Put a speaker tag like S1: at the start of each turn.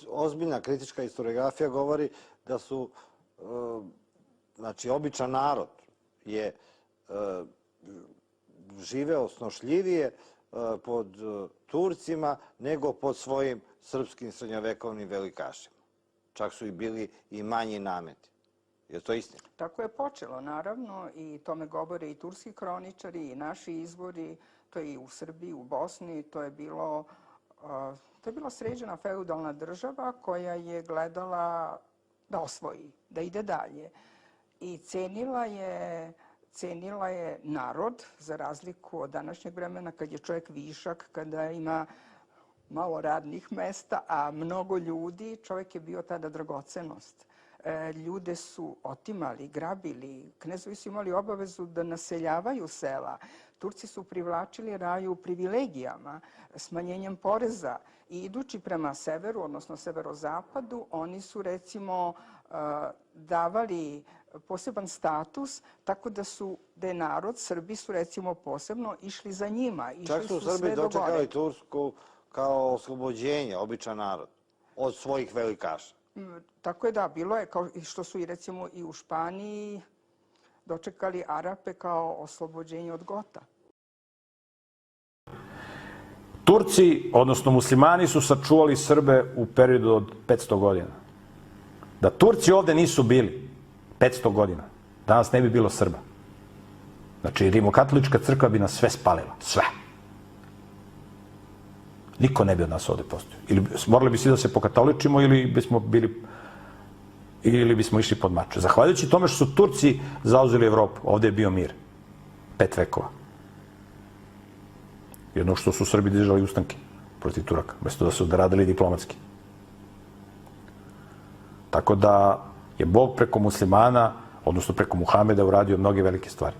S1: Ozbiljna kritička historiografija govori da su, znači, običan narod je živeo snošljivije pod Turcima nego pod svojim srpskim srednjovekovnim velikašima. Čak su i bili i manji nameti. Je to istina?
S2: Tako je počelo, naravno, i tome govore i turski kroničari i naši izvori, to je i u Srbiji, u Bosni, to je bila sređena feudalna država koja je gledala da osvoji, da ide dalje. I cenila je narod, za razliku od današnjeg vremena kad je čovjek višak, kada ima malo radnih mesta, a mnogo ljudi, čovjek je bio tada dragocenost. Ljude su otimali, grabili, knezovi su imali obavezu da naseljavaju sela. Turci su privlačili raju privilegijama, smanjenjem poreza i idući prema severu, odnosno severozapadu, oni su recimo davali poseban status, tako da je narod, Srbi su recimo posebno išli za njima.
S1: Čak su Srbi dočekali Tursku kao oslobođenje, običan narod, od svojih velikaša.
S2: Tako je, da, bilo je, kao što su i recimo i u Španiji dočekali Arape kao oslobođenje od Gota.
S3: Turci, odnosno muslimani, su sačuvali Srbe u periodu od 500 godina. Da Turci ovde nisu bili 500 godina, danas ne bi bilo Srba. Znači, Rimokatolička crkva bi nas sve spalila. Sve. Niko ne bi od nas ovde postojao. Ili morali bi svi da se pokatoličimo ili bismo išli pod mače. Zahvaljujući tome što su Turci zauzeli Evropu, ovde je bio mir. 5 vekova. Jedno što su Srbi držali ustanke protiv Turaka, mesto da su radili diplomatski. Tako da je Bog preko muslimana, odnosno preko Muhameda, uradio mnoge velike stvari.